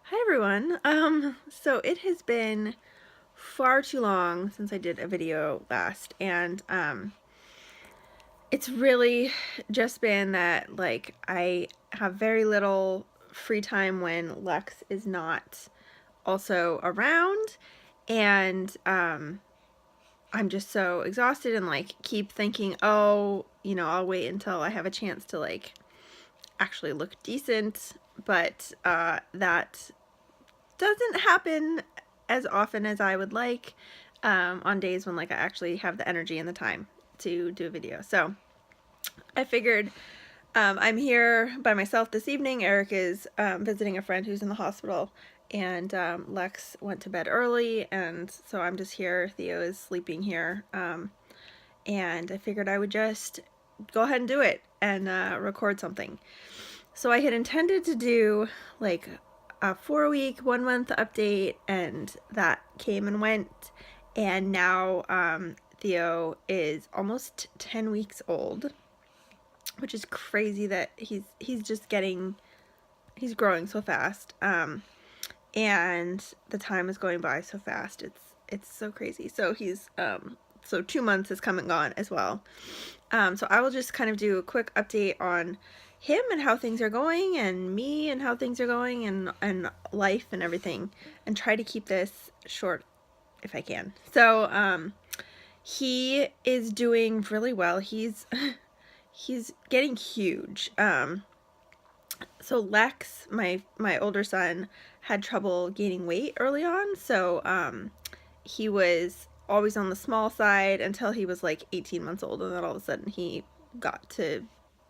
Hi everyone. So it has been far too long since I did a video last, and it's really just been that I have very little free time when Lex is not also around, and I'm just so exhausted and keep thinking, oh, I'll wait until I have a chance to actually look decent, but that doesn't happen as often as I would like on days when I actually have the energy and the time to do a video. So I figured I'm here by myself this evening. Eric is visiting a friend who's in the hospital, and Lex went to bed early, and so I'm just here. Theo is sleeping here, and I figured I would just go ahead and do it and record something. So I had intended to do like a 4 week, 1 month update, and that came and went. And now Theo is almost 10 weeks old, which is crazy that he's growing so fast. And the time is going by so fast. It's so crazy. So 2 months has come and gone as well. So I will just kind of do a quick update on him and how things are going, and me and how things are going, and life and everything, and try to keep this short if I can. So he is doing really well. He's he's getting huge. So Lex, my older son, had trouble gaining weight early on. So he was always on the small side until he was like 18 months old, and then all of a sudden he got to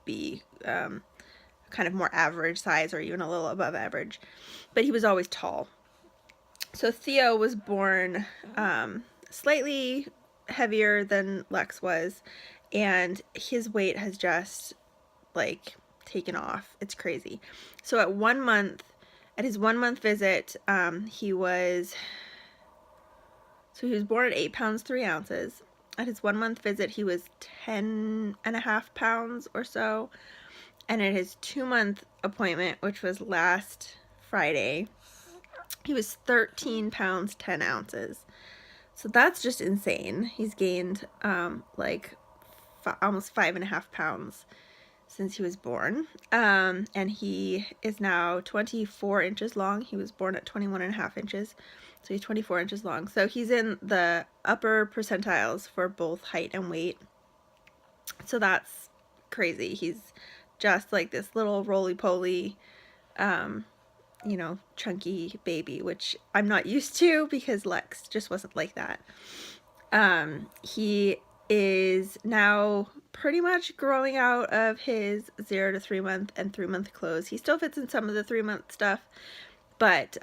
be kind of more average size, or even a little above average. But he was always tall. So Theo was born slightly heavier than Lex was, and his weight has just taken off. It's crazy. So at his 1 month visit, he was born at 8 pounds 3 ounces. At his 1 month visit, he was 10.5 pounds or so. And at his 2 month appointment, which was last Friday, he was 13 pounds 10 ounces. So that's just insane. He's gained almost 5.5 pounds since he was born. And he is now 24 inches long. He was born at 21.5 inches. So he's 24 inches long. So he's in the upper percentiles for both height and weight. So that's crazy. He's just like this little roly-poly, chunky baby, which I'm not used to because Lex just wasn't like that. He is now pretty much growing out of his 0 to 3 month and 3 month clothes. He still fits in some of the 3 month stuff, but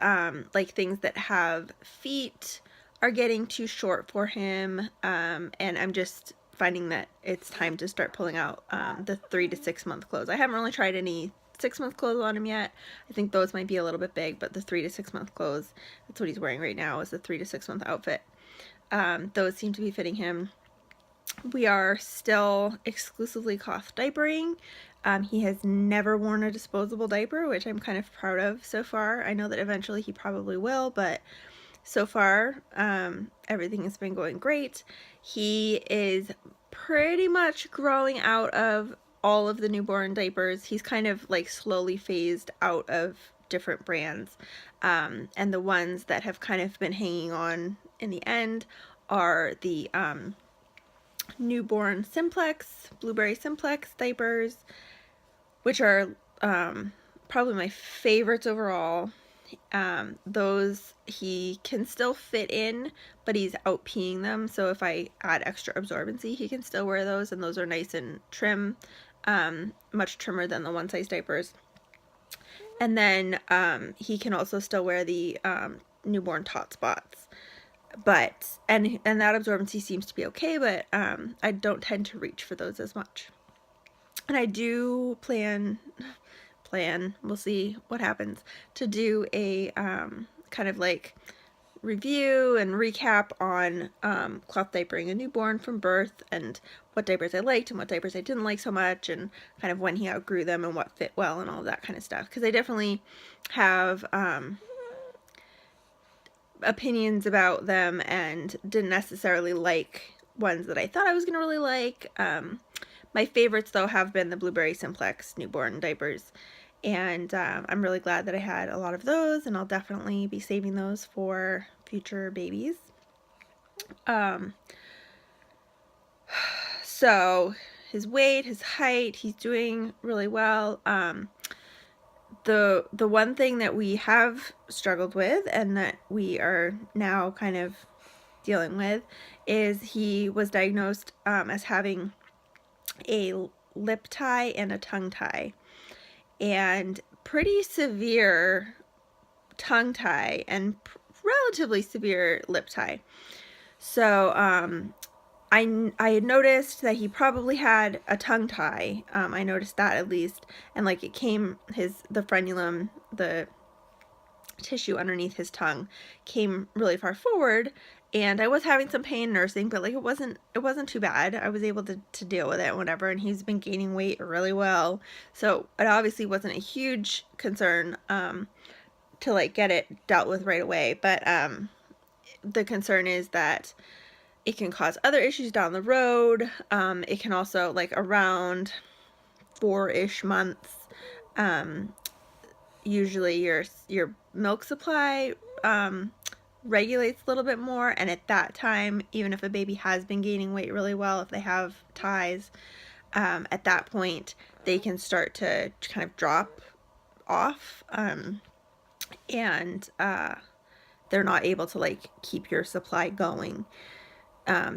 things that have feet are getting too short for him, and I'm just finding that it's time to start pulling out the 3 to 6 month clothes. I haven't really tried any 6 month clothes on him yet. I think those might be a little bit big, but the 3 to 6 month clothes, that's what he's wearing right now, is the 3 to 6 month outfit. Those seem to be fitting him. We are still exclusively cloth diapering. He has never worn a disposable diaper, which I'm kind of proud of so far. I know that eventually he probably will, but so far everything has been going great. He is pretty much growing out of all of the newborn diapers. He's kind of slowly phased out of different brands, and the ones that have kind of been hanging on in the end are the newborn simplex, blueberry simplex diapers, which are probably my favorites overall. Those he can still fit in, but he's out peeing them, so if I add extra absorbency, he can still wear those, and those are nice and trim, much trimmer than the one size diapers. And then he can also still wear the newborn tot spots, but and that absorbency seems to be okay, but I don't tend to reach for those as much. And I do plan, we'll see what happens, to do a kind of review and recap on cloth diapering a newborn from birth, and what diapers I liked and what diapers I didn't like so much, and kind of when he outgrew them and what fit well and all that kind of stuff. Because I definitely have opinions about them and didn't necessarily like ones that I thought I was going to really like. My favorites, though, have been the Blueberry Simplex newborn diapers. And I'm really glad that I had a lot of those, and I'll definitely be saving those for future babies. So his weight, his height, he's doing really well. The one thing that we have struggled with and that we are now kind of dealing with is he was diagnosed as having a lip tie and a tongue tie, and pretty severe tongue tie and relatively severe lip tie. So I had noticed that he probably had a tongue tie. I noticed that at least, and like it came, the frenulum, the tissue underneath his tongue came really far forward, and I was having some pain nursing, but like it wasn't too bad. I was able to deal with it and whatever, and he's been gaining weight really well, so it obviously wasn't a huge concern to like get it dealt with right away. But the concern is that it can cause other issues down the road. It can also, like, around 4-ish months, usually your milk supply regulates a little bit more, and at that time, even if a baby has been gaining weight really well, if they have ties, at that point they can start to kind of drop off, and they're not able to like keep your supply going,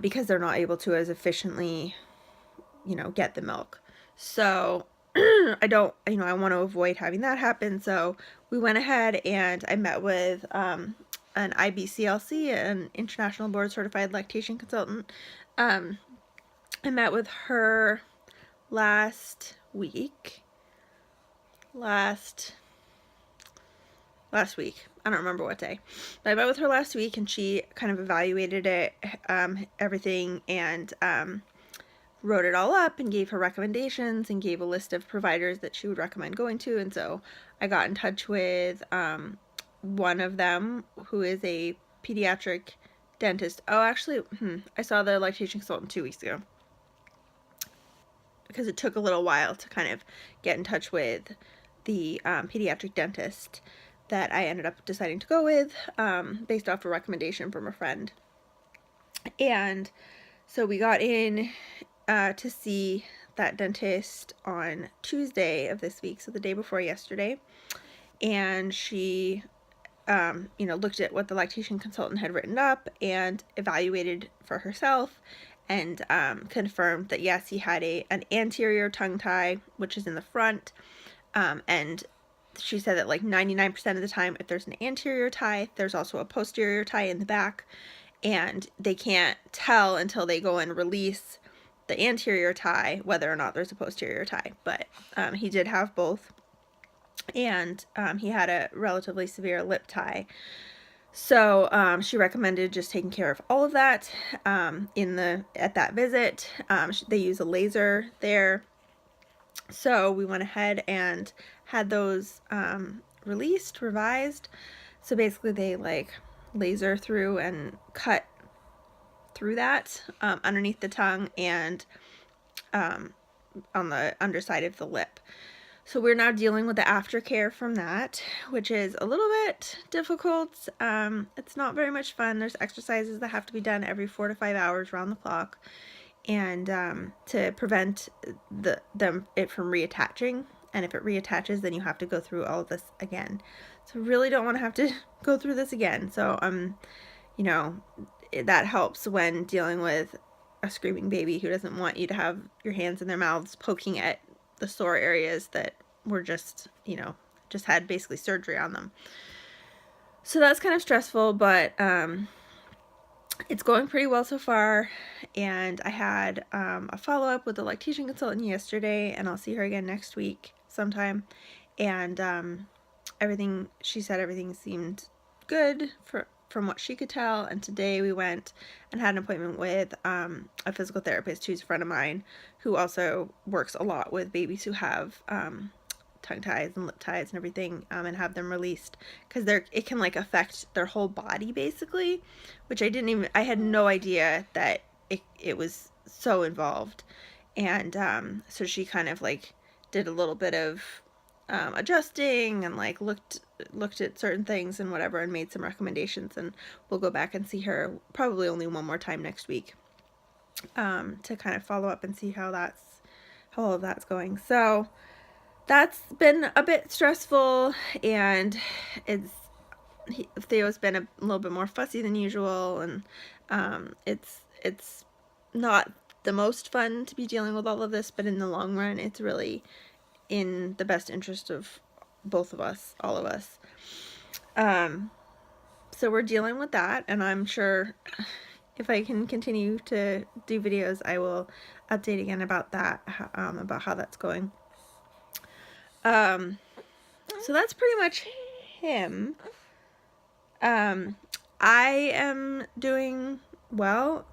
because they're not able to as efficiently, get the milk. So I want to avoid having that happen. So we went ahead and I met with an IBCLC, an International Board Certified Lactation Consultant. I met with her last week. Last week. I don't remember what day. But I met with her last week, and she kind of evaluated it, everything, and wrote it all up and gave her recommendations and gave a list of providers that she would recommend going to. And so I got in touch with one of them, who is a pediatric dentist. Oh, actually, I saw the lactation consultant 2 weeks ago, because it took a little while to kind of get in touch with the pediatric dentist that I ended up deciding to go with, based off a recommendation from a friend. And so we got in to see that dentist on Tuesday of this week, so the day before yesterday. And she, looked at what the lactation consultant had written up and evaluated for herself, and confirmed that yes, he had an anterior tongue tie, which is in the front, and she said that like 99% of the time, if there's an anterior tie, there's also a posterior tie in the back, and they can't tell until they go and release the anterior tie whether or not there's a posterior tie. But he did have both, and he had a relatively severe lip tie. So she recommended just taking care of all of that at that visit. They use a laser there. So we went ahead and had those revised. So basically they like laser through and cut through that underneath the tongue and on the underside of the lip. So we're now dealing with the aftercare from that, which is a little bit difficult. It's not very much fun. There's exercises that have to be done every 4 to 5 hours around the clock, and to prevent it from reattaching. And if it reattaches, then you have to go through all of this again. So really don't want to have to go through this again. So that helps when dealing with a screaming baby who doesn't want you to have your hands in their mouths poking at the sore areas that were just had basically surgery on them. So that's kind of stressful, but it's going pretty well so far. And I had a follow-up with the lactation consultant yesterday, and I'll see her again next week sometime. And she said everything seemed good from what she could tell. And today we went and had an appointment with a physical therapist who's a friend of mine, who also works a lot with babies who have tongue ties and lip ties and everything, and have them released, because it can like affect their whole body basically, which I had no idea that it was so involved. And so she kind of like did a little bit of adjusting, and like looked at certain things and whatever, and made some recommendations, and we'll go back and see her probably only one more time next week, to kind of follow up and see how all of that's going. So that's been a bit stressful, and Theo's been a little bit more fussy than usual, and it's not the most fun to be dealing with all of this, but in the long run, it's really in the best interest of both of us, all of us. So we're dealing with that, and I'm sure if I can continue to do videos, I will update again about that, about how that's going. So that's pretty much him. I am doing well.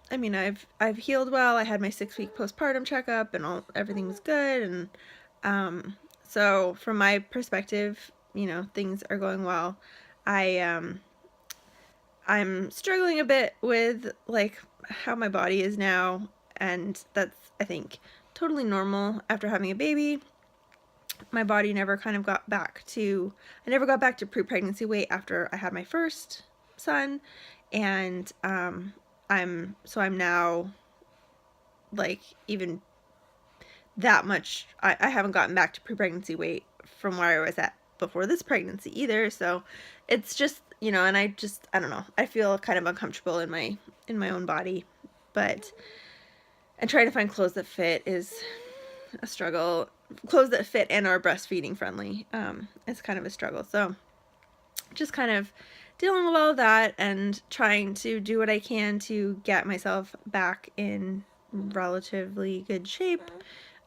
I mean, I've healed well. I had my 6-week postpartum checkup, and everything was good, and so from my perspective, things are going well. I'm struggling a bit with like how my body is now, and that's, I think, totally normal after having a baby. My body never kind of got back to, I never got back to pre-pregnancy weight after I had my first son, and I'm now like even that much, I haven't gotten back to pre-pregnancy weight from where I was at before this pregnancy either. So it's just, and I don't know, I feel kind of uncomfortable in my own body, and trying to find clothes that fit is a struggle. Clothes that fit and are breastfeeding friendly, it's kind of a struggle. So just kind of dealing with all of that, and trying to do what I can to get myself back in relatively good shape,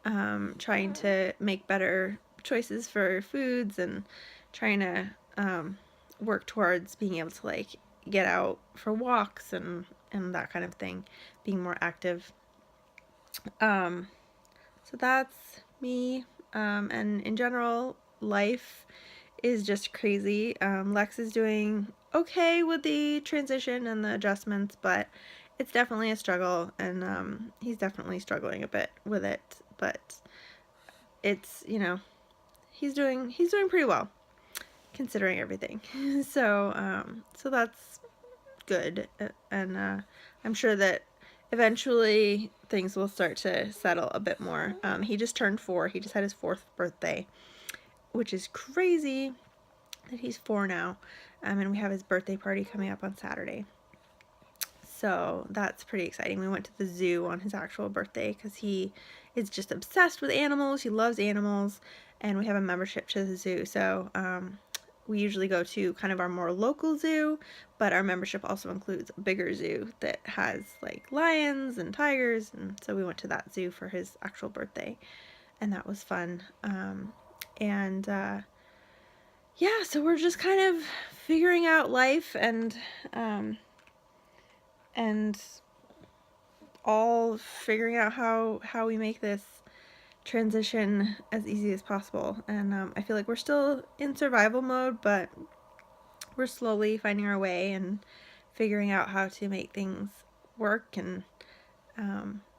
trying to make better choices for foods, and trying to work towards being able to like get out for walks and that kind of thing, being more active. So that's me, and in general, life is just crazy. Lex is doing okay with the transition and the adjustments, but it's definitely a struggle, and he's definitely struggling a bit with it, but it's, he's doing pretty well considering everything. So that's good, and I'm sure that eventually things will start to settle a bit more. He just turned 4. He just had his 4th birthday, which is crazy that he's 4 now. And we have his birthday party coming up on Saturday. So that's pretty exciting. We went to the zoo on his actual birthday because he is just obsessed with animals. He loves animals, and we have a membership to the zoo. So we usually go to kind of our more local zoo, but our membership also includes a bigger zoo that has like lions and tigers, and so we went to that zoo for his actual birthday, and that was fun. Yeah, so we're just kind of figuring out life, and all figuring out how we make this transition as easy as possible. And I feel like we're still in survival mode, but we're slowly finding our way and figuring out how to make things work, and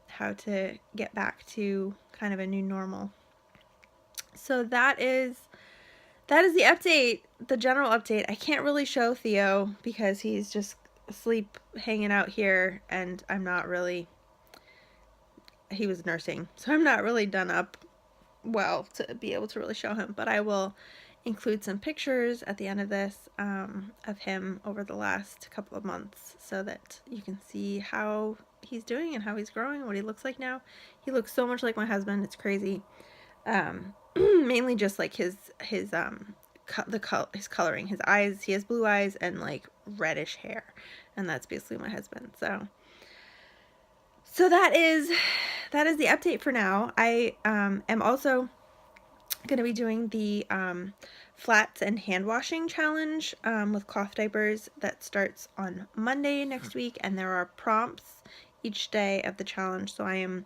how to get back to kind of a new normal. So that is the update, the general update. I can't really show Theo because he's just asleep, hanging out here, and he was nursing, so I'm not really done up well to be able to really show him, but I will include some pictures at the end of this, of him over the last couple of months, so that you can see how he's doing and how he's growing and what he looks like now. He looks so much like my husband, it's crazy. Mainly just like his coloring, his eyes. He has blue eyes and like reddish hair, and that's basically my husband. So that is the update for now. I am also going to be doing the flats and hand washing challenge with cloth diapers that starts on Monday next week, and there are prompts each day of the challenge, so I am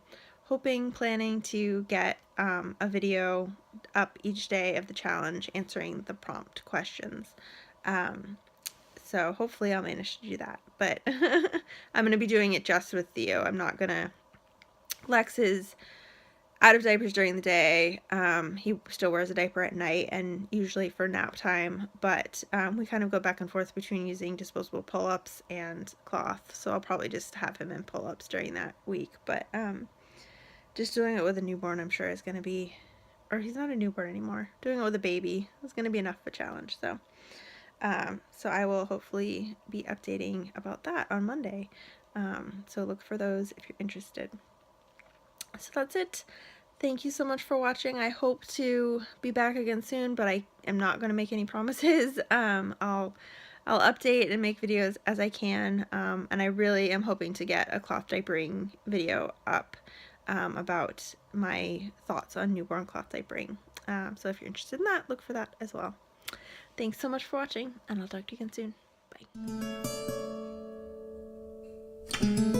planning to get a video up each day of the challenge answering the prompt questions. So hopefully I'll manage to do that. But I'm going to be doing it just with Theo. I'm not going to... Lex is out of diapers during the day. He still wears a diaper at night and usually for nap time, but we kind of go back and forth between using disposable pull-ups and cloth, so I'll probably just have him in pull-ups during that week. But just doing it with a newborn, I'm sure, is going to be, or he's not a newborn anymore, doing it with a baby is going to be enough of a challenge. So so I will hopefully be updating about that on Monday, so look for those if you're interested. So that's it. Thank you so much for watching. I hope to be back again soon, but I am not going to make any promises. I'll update and make videos as I can, and I really am hoping to get a cloth diapering video up about my thoughts on newborn cloth diapering. So if you're interested in that, look for that as well. Thanks so much for watching, and I'll talk to you again soon. Bye.